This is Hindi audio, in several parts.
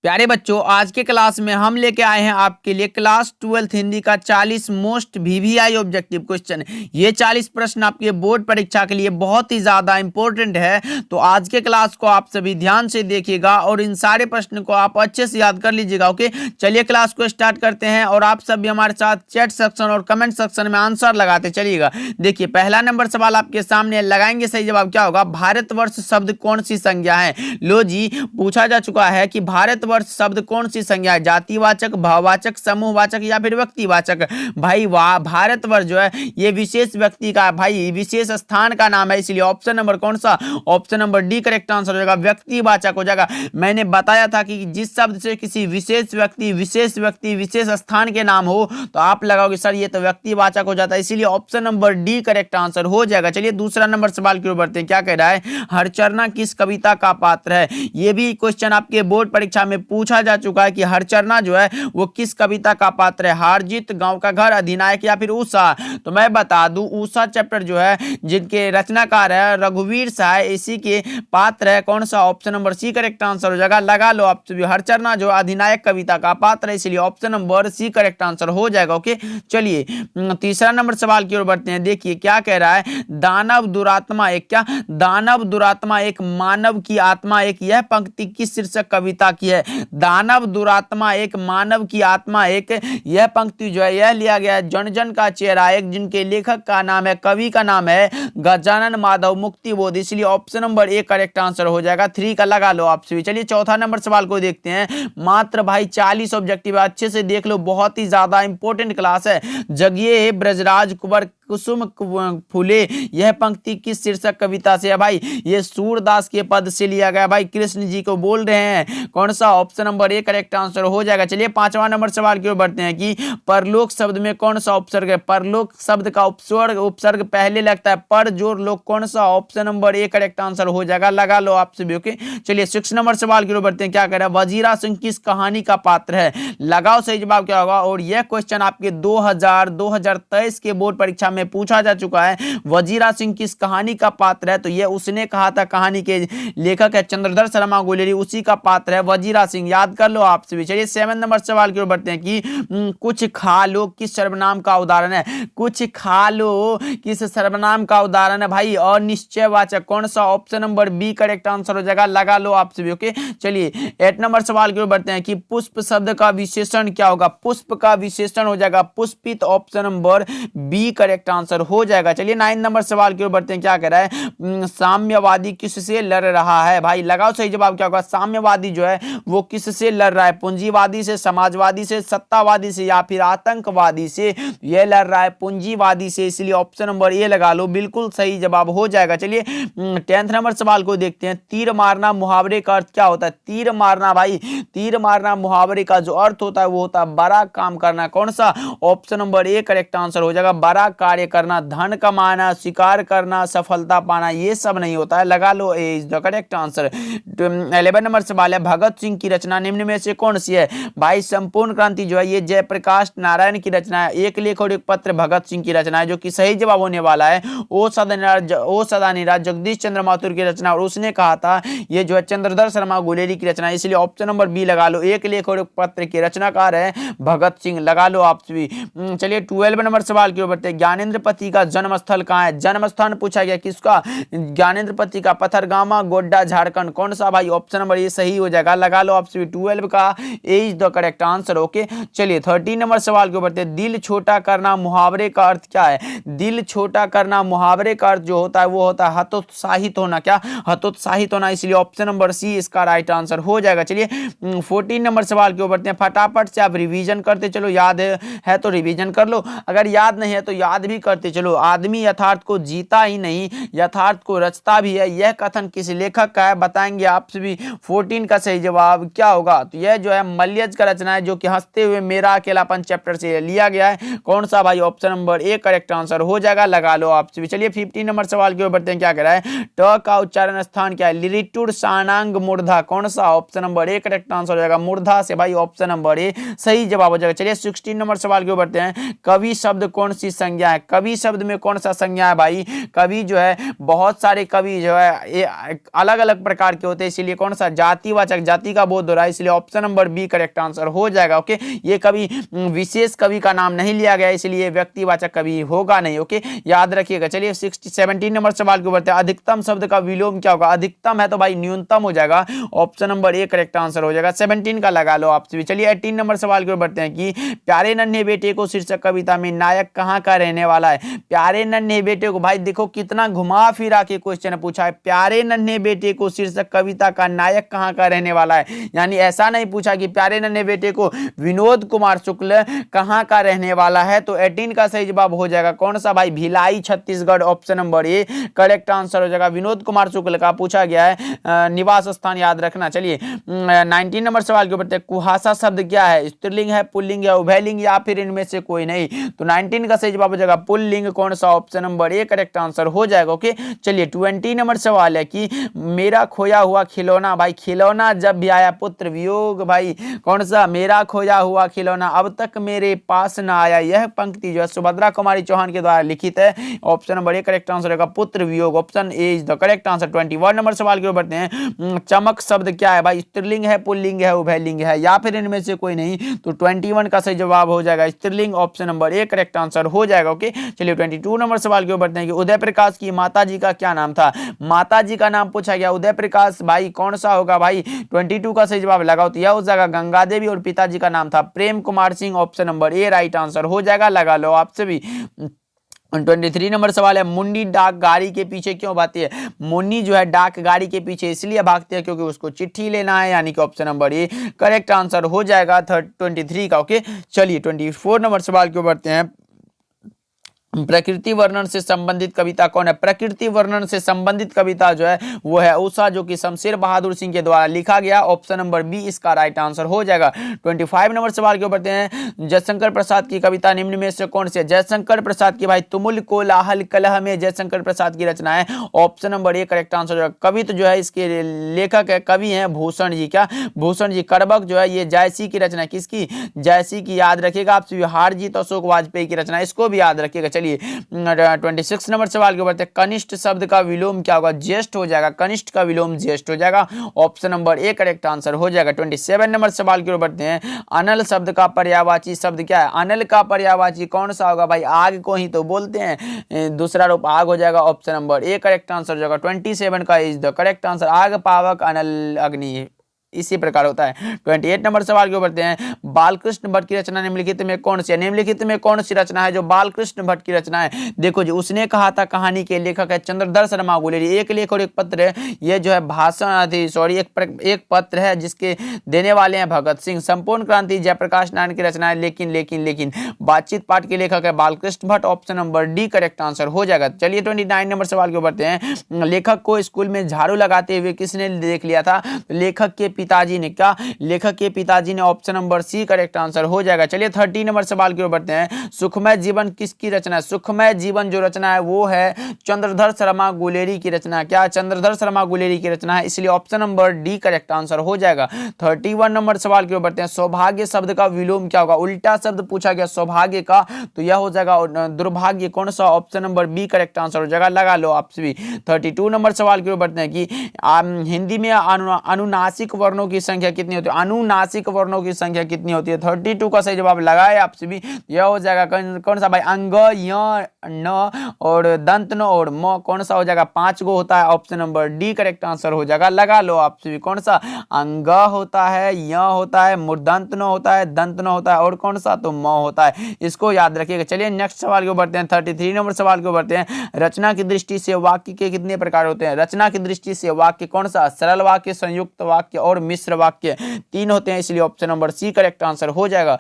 प्यारे बच्चों, आज के क्लास में हम लेके आए हैं आपके लिए क्लास 12th हिंदी का 40 मोस्ट वीवीआई ऑब्जेक्टिव क्वेश्चन। ये 40 प्रश्न आपके बोर्ड परीक्षा के लिए बहुत ही ज्यादा इंपॉर्टेंट है। तो आज के क्लास को आप सभी ध्यान से देखिएगा और इन सारे प्रश्न को आप अच्छे से याद कर लीजिएगा। ओके, चलिए क्लास को स्टार्ट करते हैं और आप सभी हमारे साथ चैट सेक्शन और कमेंट सेक्शन में आंसर लगाते चलिएगा। देखिए, पहला नंबर सवाल आपके सामने लगाएंगे, सही जवाब क्या होगा? भारतवर्ष शब्द कौन सी संज्ञा है? लो जी, पूछा जा चुका है कि भारतवर्ष शब्द कौन सी संज्ञा है? जातिवाचक, भाववाचक, समूहवाचक या फिर व्यक्तिवाचक? भाई वाह, भारतवर्ष जो है ये विशेष व्यक्ति का, भाई विशेष स्थान का नाम है, इसलिए ऑप्शन नंबर कौन सा? Option number D correct answer हो जाएगा, व्यक्तिवाचक हो जाएगा। मैंने बताया था कि जिस शब्द से किसी विशेष व्यक्ति, विशेष स्थान के नाम हो तो आप लगाओगे सर ये तो व्यक्तिवाचक हो जाता है, इसीलिए option number D correct answer हो जाएगा। चलिए दूसरा नंबर सवाल की ओर बढ़ते हैं। क्या कह रहा है? हरचरना किस कविता का पात्र है? ये भी क्वेश्चन आपके बोर्ड परीक्षा में पूछा जा चुका है कि हरचरना जो है वो किस कविता का पात्र है? हारजीत, गांव का घर, अधिनायक या फिर उषा? तो मैं बता दूं, उषा चैप्टर जो है जिनके रचनाकार है रघुवीर शाह, इसी के पात्र है। कौन सा? Option number C correct answer हो जाएगा। लगा लो आप सभी, हरचरना जो अधिनायक कविता का पात्र है, इसलिए option number C correct answer हो जाएगा। ओके, चलिए तीसरा नंबर सवाल की ओर बढ़ते हैं। देखिए क्या कह रहा है? दानव दुरात्मा एक, क्या दानव दुरात्मा एक मानव की आत्मा एक, यह पंक्ति किस शीर्षक कविता की है? दानव दुरात्मा एक मानव की आत्मा एक, यह पंक्ति जो है यह लिया गया है जन जन का चेहरा एक, जिनके लेखक का नाम है, कवि का नाम है गजानन माधव मुक्तिबोध, इसलिए option number A correct answer हो जाएगा। 3 का लगा लो आप सभी। चलिए चौथा नंबर सवाल को देखते हैं। मात्र भाई 40 ऑब्जेक्टिव है, अच्छे से देख लो, बहुत ही ज्यादा इंपॉर्टेंट क्लास है। जगिए ब्रजराज कुंवर कुसुम फूले, यह पंक्ति किस शीर्षक कविता से है? भाई ये सूरदास के पद से लिया गया, भाई कृष्ण जी को बोल रहे हैं। कौन सा? Option number A correct answer हो जाएगा। चलिए पांचवा नंबर सवाल की ओर बढ़ते हैं कि परलोक शब्द में कौन सा उपसर्ग है? परलोक शब्द का उपसर्ग पहले लगता है, पर जोर लोक, कौन सा? Option number A correct answer हो जाएगा। लगा लो आप सभी। ओके, चलिए 6 नंबर सवाल की ओर बढ़ते हैं। क्या कह रहा है? वजीरा सिंह किस कहानी का पात्र है? लगाओ सही जवाब क्या होगा। और यह क्वेश्चन आपके 2023 के बोर्ड परीक्षा में पूछा जा चुका है। वजीरा सिंह किस कहानी का पात्र है? तो यह उसने कहा था, कहानी के लेखक है चंद्रधर शर्मा गुलेरी, उसी का पात्र है वजीरा सिंह, याद कर लो आप सभी। चलिए 7 नंबर सवाल की ओर बढ़ते हैं कि कुछ खा लो किस सर्वनाम का उदाहरण है? कुछ खा लो किस सर्वनाम का उदाहरण है? भाई अनिश्चयवाचक, कौन सा? Option number B correct answer हो जाएगा। लगा लो आप सभी। ओके, चलिए 8 नंबर सवाल की ओर बढ़ते हैं कि पुष्प शब्द का विशेषण क्या होगा? पुष्प का विशेषण हो जाएगा पुष्पित, option number B correct answer हो जाएगा। चलिए 9 नंबर सवाल की ओर बढ़ते हैं। क्या कह रहा है? साम्यवादी किससे लड़ रहा है? भाई लगाओ सही जवाब क्या होगा। साम्यवादी जो है वो किससे लड़ रहा है? पूंजीवादी से, समाजवादी से, सत्तावादी से या फिर आतंकवादी से? ये लड़ रहा है पूंजीवादी से, इसलिए ऑप्शन नंबर ए लगा लो, बिल्कुल सही जवाब हो जाएगा। चलिए 10th नंबर सवाल को देखते हैं। तीर मारना मुहावरे का अर्थ क्या होता है? तीर मारना, भाई तीर मारना मुहावरे का जो अर्थ होता है वो होता है बड़ा काम करना। कौन सा? Option number A correct answer हो जाएगा। बड़ा कार्य करना, धन कमाना, शिकार करना, सफलता पाना, ये सब नहीं होता है। लगा लो A is the correct answer. 11 number सवाल है, भगत सिंह की रचना निम्न में से कौन सी है? भाई संपूर्ण क्रांति जो है ये जयप्रकाश नारायण की रचना है। एक लेख और एक पत्र भगत सिंह की रचना है, जो कि सही जवाब होने वाला है। ओ सदा निराज जगदीश चंद्र माथुर की रचना, और उसने कहा था ये जो है चंद्रधर शर्मा गुलेरी की रचना, इसलिए ऑप्शन नंबर बी लगा लो। एक लेख और एक पत्र के रचनाकार है भगत सिंह। लगा लो आप सभी। चलिए 12 नंबर सवाल की ओर बढ़ते हैं। ज्ञानेंद्र पति का जन्म स्थल कहाँ है? जन्म स्थान पूछा गया किसका? ज्ञानेंद्र पति का। पथरगामा, गोड्डा, झारखंड। कौन सा? भाई ऑप्शन नंबर ये सही हो जाएगा। लगा लो आप सभी। 12 का A is the correct answer. Okay, चलिए 13 नंबर सवाल के ऊपर बढ़ते हैं। दिल छोटा करना मुहावरे का अर्थ क्या है? दिल छोटा करना मुहावरे का अर्थ जो होता है वो होता है हतोत्साहित होना। क्या? हतोत्साहित होना, इसलिए ऑप्शन नंबर सी इसका राइट आंसर हो जाएगा। चलिए 14 नंबर सवाल के ऊपर बढ़ते हैं। फटाफट से आप रिवीजन करते चलो, याद है तो रिवीजन कर लो, अगर याद नहीं है तो याद भी करते चलो। आदमी यथार्थ को जीता ही नहीं, यथार्थ को रचता भी है, यह कथन किस लेखक का है? बताएंगे आप सभी। 14 का सही जवाब क्या होगा? तो यह जो है मल्यज का रचना है, जो कि हंसते हुए मेरा अकेलापन चैप्टर से लिया गया है। कौन सा? भाई option number A correct answer हो जाएगा। लगा लो आप सभी। चलिए 15 नंबर सवाल की ओर बढ़ते हैं। क्या कह रहा है? ट का उच्चारण स्थान क्या है? लिरिटुर सानांग मूर्धा। कौन सा? Option number A correct answer हो जाएगा। मूर्धा से भाई ऑप्शन नंबर ए सही जवाब हो जाएगा। चलिए 16 नंबर सवाल की ओर बढ़ते हैं। कवि शब्द कौन सी संज्ञा है? कवि शब्द में कौन सा संज्ञा है भाई? कवि जो है बहुत सारे कवि जो है अलग अलग प्रकार के होते हैं, इसीलिए कौन सा जातिवाचक, जाति का बोध हो रहा है, इसलिए option number B correct answer हो जाएगा। ओके, ये कवि विशेष कवि का नाम नहीं लिया गया, इसलिए व्यक्तिवाचक कवि होगा नहीं। ओके, याद रखिएगा। चलिए 17 नंबर सवाल को बढ़ते हैं। अधिकतम शब्द का विलोम क्या होगा? अधिकतम है तो भाई न्यूनतम हो जाएगा, option number A correct answer हो जाएगा। 17 का लगा लो आप सभी। चलिए 18 नंबर सवाल को बढ़ते हैं कि प्यारे नन्हे बेटे को शीर्षक कविता में नायक कहाँ का रहने वाला है? प्यारे नन्हे बेटे को, भाई देखो कितना घुमा फिरा के क्वेश्चन पूछा है। प्यारे नन्हे बेटे को शीर्षक कविता का नायक कहाँ का रहने वाला है, यानी ऐसा नहीं पूछा कि प्यारे नन्हे बेटे को विनोद कुमार शुक्ल कहाँ का रहने वाला है। तो 18 का सही जवाब हो जाएगा कौन सा भाई? Bhilai Chhattisgarh, option number A correct answer हो जाएगा। विनोद कुमार शुक्ल का पूछा गया है निवास स्थान याद रखना। चलिए 19 नंबर सवाल के ऊपर, कुहासा शब्द क्या है? स्त्रीलिंग है, पुल्लिंग या उभयलिंग या फिर इनमें से कोई नहीं? तो 19 का सही जवाब हो जाएगा पुल्लिंग, कौन सा? Option number A correct answer हो जाएगा। ओके, चलिए 20 नंबर सवाल है कि मेरा खोया हुआ खिलौना, भाई खिलौना जब भी आया पुत्र वियोग, भाई कौन सा? मेरा खोया हुआ खिलौना अब तक मेरे पास ना आया। यह पंक्ति जो है सुभद्रा कुमारी चौहान के द्वारा लिखित है, option number A correct answer होगा पुत्र वियोग, option A is the correct answer. 21 number सवाल के ऊपर बढ़ते हैं। चमक शब्द क्या है भाई? स्त्रीलिंग है, पुल्लिंग है, उभयलिंग है या फिर इनमें से कोई नहीं? तो 21 का सही जवाब हो जाएगा स्त्रीलिंग, option number A correct answer हो जाएगा। ओके, चलिए 22 नंबर सवाल के ऊपर बढ़ते हैं कि उदय प्रकाश की माता जी का क्या नाम था? माता जी का नाम पूछा गया उदय प्रकाश, भाई कौन सा होगा भाई? 22 का सही जवाब लगाओ तो यह हो जाएगा गंगा देवी, और पिताजी का नाम था Prem Kumar Singh, option number A right answer हो जाएगा। लगा लो आपसे भी। 23 नंबर सवाल है, मुन्नी डाक गाड़ी के पीछे क्यों भागती है? मुन्नी जो है डाक गाड़ी के पीछे इसलिए भागती है क्योंकि उसको चिट्ठी लेना है, यानी कि option number A correct answer हो जाएगा 23 का। ओके, चलिए 24 नंबर सवाल क्यों बढ़ते हैं। प्रकृति वर्णन से संबंधित कविता कौन है? प्रकृति वर्णन से संबंधित कविता जो है वो है उषा, जो कि शमशेर बहादुर सिंह के द्वारा लिखा गया, ऑप्शन नंबर बी इसका राइट आंसर हो जाएगा। 25 नंबर सवाल के ऊपर बढ़ते हैं। जयशंकर प्रसाद की कविता निम्न में से कौन सी है? जयशंकर प्रसाद की भाई तुमुल कोलाहल कलह में जयशंकर प्रसाद की रचना है, option number A correct answer होगा। कवि तो जो है इसके लेखक है, कवि है भूषण जी। क्या? भूषण जी। करबक जो है ये जयसी की रचना, किसकी? जयसी की, याद रखिएगा आप सभी। हारजीत अशोक वाजपेयी की रचना, इसको भी याद रखिएगा। 26 नंबर सवाल के ऊपर कनिष्ठ शब्द का विलोम क्या होगा? ज्येष्ठ हो जाएगा, कनिष्ठ का विलोम ज्येष्ठ हो जाएगा, option number A correct answer हो जाएगा। 27 नंबर सवाल के ऊपर बढ़ते हैं। अनल शब्द का पर्यायवाची शब्द क्या है? अनल का पर्यायवाची कौन सा होगा भाई? आग को ही तो बोलते हैं, दूसरा रूप आग हो जाएगा, option number A correct answer हो जाएगा। 27 का इज द करेक्ट आंसर। आग, पावक, अनल, अग्नि इसी प्रकार होता है। 28 नंबर सवाल के ऊपर बढ़ते हैं। बालकृष्ण भट्ट की रचना निम्नलिखित में कौन सी है? निम्नलिखित में कौन सी रचना है जो बालकृष्ण भट्ट की रचना है? देखो जी, उसने कहा था कहानी के लेखक है चंद्रधर शर्मा गुलेरी। एक लेख और एक पत्र है, ये जो है भाषण थी, सॉरी एक पत्र है जिसके देने वाले हैं भगत सिंह। संपूर्ण क्रांति जयप्रकाश नारायण की रचना है, लेकिन बातचीत पाठ के लेखक है Balkrishna Bhatt, option number D correct answer हो जाएगा। चलिए 29 नंबर सवाल के ऊपर बढ़ते हैं। लेखक को स्कूल में झाड़ू लगाते हुए किसने देख लिया था? लेखक के पिताजी ने। क्या? लेखक के पिताजी ने, option number C correct answer हो जाएगा। चलिए 30 नंबर सवाल की ओर बढ़ते हैं। सुखमय जीवन किसकी रचना है? सुखमय जीवन जो रचना है वो है चंद्रधर शर्मा गुलेरी की रचना। क्या? चंद्रधर शर्मा गुलेरी की रचना है, इसलिए option number D correct answer हो जाएगा। 31 नंबर सवाल की ओर बढ़ते हैं। सौभाग्य शब्द का विलोम क्या होगा? उल्टा शब्द पूछा गया सौभाग्य का, तो यह हो जाएगा दुर्भाग्य, कौन सा? Option number B correct answer हो जाएगा। लगा लो आप सभी। 32 नंबर सवाल की ओर बढ़ते हैं कि हिंदी में अनुनासिक वर्णों की संख्या कितनी होती है? अनुनासिक वर्णों की संख्या कितनी होती है? 32 का सही जवाब लगाए आप सभी। यह हो जाएगा कौन सा भाई? अंग, य, न और दंत न और म, कौन सा हो जाएगा? 5 गो होता है, option number D correct answer हो जाएगा। लगा लो आप सभी। कौन सा? अंग होता है, य होता है, मूर्धन्त न होता है, दंत न होता है और कौन सा? तो म होता है, इसको याद रखिएगा। चलिए नेक्स्ट सवाल को बढ़ते हैं। 33 नंबर सवाल को बढ़ते हैं। रचना की दृष्टि से वाक्य के कितने प्रकार होते हैं? रचना की दृष्टि से वाक्य कौन सा? सरल वाक्य, संयुक्त वाक्य और मिश्र वाक्य, 3 होते हैं, इसलिए option number C correct answer हो जाएगा।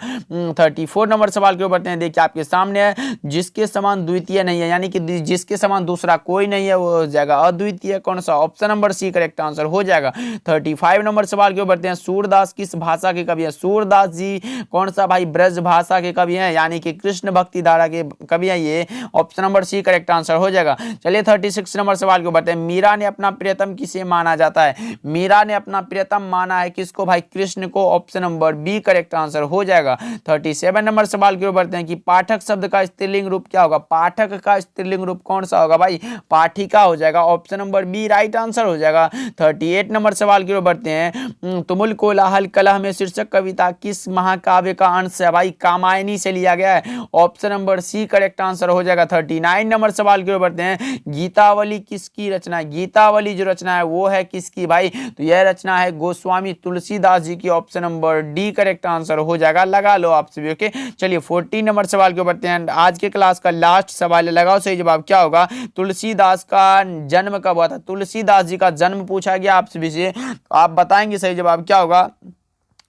34 नंबर सवाल के ऊपर बढ़ते हैं। देखिए आपके सामने है, जिसके समान द्वितीय नहीं है, यानी कि जिसके समान दूसरा कोई नहीं है, वो हो जाएगा अद्वितीय, कौन सा? Option number C correct answer हो जाएगा। 35 नंबर सवाल के ऊपर बढ़ते हैं। सूरदास किस भाषा के कवि है? सूरदास जी कौन सा भाई? ब्रज भाषा के कवि हैं, यानी कि कृष्ण भक्ति धारा के कवि हैं ये, option number C correct answer हो जाएगा। चलिए 36 नंबर सवाल के ऊपर बढ़ते हैं। मीरा ने अपना प्रियतम किसे माना जाता है? मीरा ने अपना प्रियतम माना है किसको भाई, कृष्ण को। Option number B correct answer हो जाएगा। 37 नंबर सवाल की ओर बढ़ते हैं कि पाठक शब्द का स्त्रीलिंग रूप क्या होगा। पाठक का स्त्रीलिंग रूप कौन सा होगा भाई, पाठिका हो जाएगा। Option number B right answer हो जाएगा। 38 नंबर सवाल की ओर बढ़ते हैं। तुमुल कोलाहल कलह में शीर्षक कविता किस महाकाव्य का अंश है भाई, कामायनी से लिया गया है। Option number C correct answer हो जाएगा। 39 नंबर सवाल की ओर बढ़ते हैं। गीतावली किसकी रचना है। गीतावली जो रचना है वो है किसकी भाई, तो यह रचना है गोस्वामी तुलसीदास जी की। Option number D correct answer हो जाएगा। लगा लो आप सभी। ओके, चलिए 14 नंबर सवाल के बढ़ते हैं। आज के क्लास का लास्ट सवाल है, लगाओ सही जवाब क्या होगा। तुलसीदास का जन्म कब हुआ था। तुलसीदास जी का जन्म पूछा गया आप सभी से, आप बताएंगे सही जवाब क्या होगा।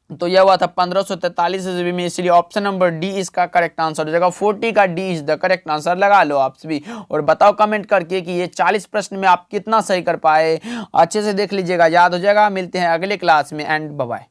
तो यह हुआ था 1543 ईस्वी में, इसलिए ऑप्शन नंबर डी इसका करेक्ट आंसर हो जाएगा। 40 का D is the correct answer. लगा लो आप सभी और बताओ कमेंट करके कि ये 40 प्रश्न में आप कितना सही कर पाए। अच्छे से देख लीजिएगा, याद हो जाएगा। मिलते हैं अगले क्लास में एंड बाय बाय।